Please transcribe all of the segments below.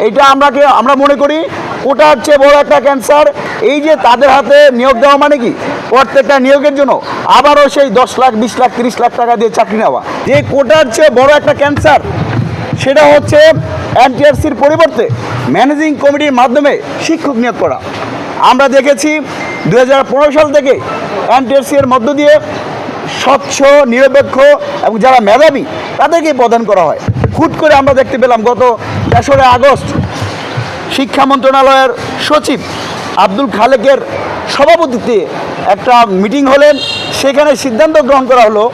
এটা আমরা মনে করি কোটার চেয়ে বড় একটা ক্যান্সার। এই যে তাদের হাতে নিয়োগ দেওয়া মানে কি প্রত্যেকটা নিয়োগের জন্য আবারও সেই 10 লাখ 20 লাখ 30 লাখ টাকা দিয়ে চাকরি নেওয়া। যে কোটার চেয়ে বড় একটা ক্যান্সার সেটা হচ্ছে এনটিআরসির পরিবর্তে ম্যানেজিং কমিটির মাধ্যমে শিক্ষক নিয়োগ করা। আমরা দেখেছি 2015 সাল থেকে এনটিআরসি এর মধ্য দিয়ে স্বচ্ছ নিরপেক্ষ এবং যারা মেধাবী তাদেরকে প্রদান করা হয়। হুট করে আমরা দেখতে পেলাম গত 3রা আগস্ট শিক্ষা মন্ত্রণালয়ের সচিব আব্দুল খালেকের সভাপতিত্বে একটা মিটিং হলেন। সেখানে সিদ্ধান্ত গ্রহণ করা হলো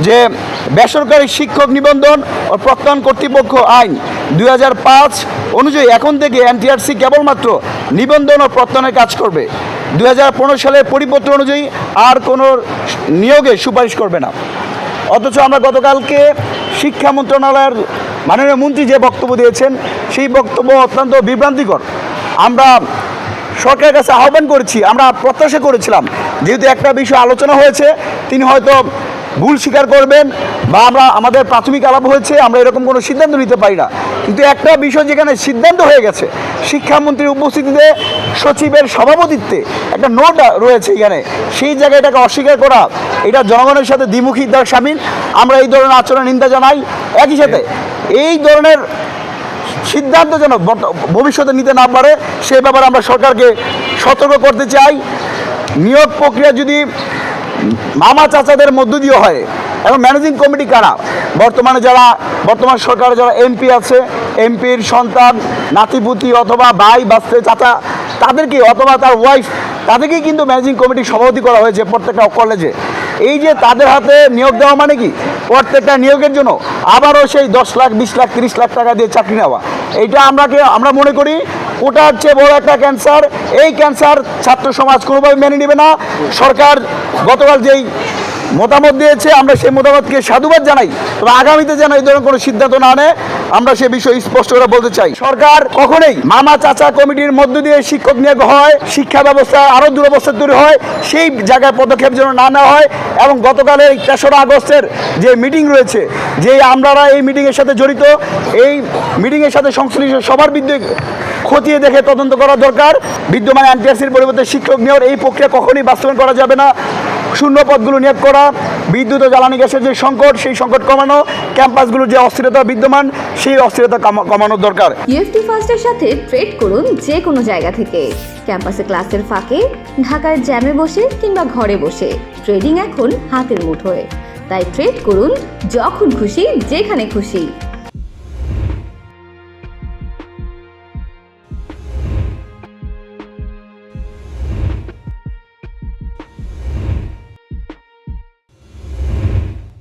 যে বেসরকারি শিক্ষক নিবন্ধন ও প্রত্যয়ন কর্তৃপক্ষ আইন 2005 অনুযায়ী এখন থেকে এনটিআরসি কেবলমাত্র নিবন্ধন ও প্রত্যয়নের কাজ করবে। 2015 সালের পরিপত্র অনুযায়ী আর কোনো নিয়োগে সুপারিশ করবে না। অথচ আমরা গতকালকে শিক্ষা মন্ত্রণালয়ের মাননীয় মন্ত্রী যে বক্তব্য দিয়েছেন সেই বক্তব্য অত্যন্ত বিভ্রান্তিকর। আমরা সরকারের কাছে আহ্বান করেছি, আমরা প্রত্যাশা করেছিলাম যেহেতু একটা বিষয় আলোচনা হয়েছে তিনি হয়তো ভুল স্বীকার করবেন বা আমাদের প্রাথমিক আলাপ হয়েছে, আমরা এরকম কোনো সিদ্ধান্ত নিতে পারি না। কিন্তু একটা বিষয় যেখানে সিদ্ধান্ত হয়ে গেছে শিক্ষামন্ত্রীর উপস্থিতিতে সচিবের সভাপতিত্বে একটা নোট রয়েছে এখানে, সেই জায়গাটাকে অস্বীকার করা এটা জনগণের সাথে দ্বিমুখী সামিল। আমরা এই ধরনের আচরণ নিন্দা জানাই। একই সাথে এই ধরনের সিদ্ধান্ত যেন ভবিষ্যতে নিতে না পারে সে ব্যাপারে আমরা সরকারকে সতর্ক করতে চাই। নিয়োগ প্রক্রিয়া যদি মামা চাচাদের মধ্য দিয়ে হয় এবং ম্যানেজিং কমিটি কারা বর্তমান সরকারে যারা এমপি আছে, এমপির সন্তান নাতিপুতি অথবা ভাই বাচ্চা চাচা তাদেরকে অথবা তার ওয়াইফ তাদেরকেই কিন্তু ম্যানেজিং কমিটির সভাপতি করা হয়েছে প্রত্যেকটা কলেজে। এই যে তাদের হাতে নিয়োগ দেওয়া মানে কি প্রত্যেকটা নিয়োগের জন্য আবারও সেই 10 লাখ 20 লাখ 30 লাখ টাকা দিয়ে চাকরি নেওয়া। এটা আমরা মনে করি কোটার চেয়ে বড় একটা ক্যান্সার। এই ক্যান্সার ছাত্র সমাজ কোনোভাবে মেনে নেবে না। সরকার গতকাল যেই মতামত দিয়েছে আমরা সেই মতামতকে সাধুবাদ জানাই, তবে আগামীতে যেন এই ধরনের কোনো সিদ্ধান্ত না নেয় আমরা সে বিষয়ে স্পষ্ট করে বলতে চাই। সরকার কখনোই মামা চাচা কমিটির মধ্য দিয়ে শিক্ষক নিয়োগ হয়, শিক্ষা ব্যবস্থা আরও দুরবস্থা তৈরি হয়, সেই জায়গায় পদক্ষেপ যেন না নেওয়া হয়। এবং গতকালের 3রা আগস্টের যে মিটিং রয়েছে, যে আমরা এই মিটিংয়ের সাথে জড়িত, এই মিটিংয়ের সাথে সংশ্লিষ্ট সবার বিরুদ্ধে খতিয়ে দেখে তদন্ত করা দরকার। বিদ্যমান এনটিআরসির পরিবর্তে শিক্ষক নিয়োগ এই প্রক্রিয়া কখনোই বাস্তবায়ন করা যাবে না। শূন্য পদগুলো নিয়োগ করা, বিদ্যুৎ ও জ্বালানি গ্যাসের যে সংকট সেই সংকট কমানো, ক্যাম্পাসগুলোর যে অস্থিরতা বিদ্যমান সেই অস্থিরতা কমানোর দরকার। ইউএফটি ফার্স্টের সাথে ট্রেড করুন যে কোনো জায়গা থেকে, ক্যাম্পাসে ক্লাসের ফাঁকে, ঢাকার জ্যামে বসে কিংবা ঘরে বসে। ট্রেডিং এখন হাতের মুঠোয়, তাই ট্রেড করুন যখন খুশি যেখানে খুশি।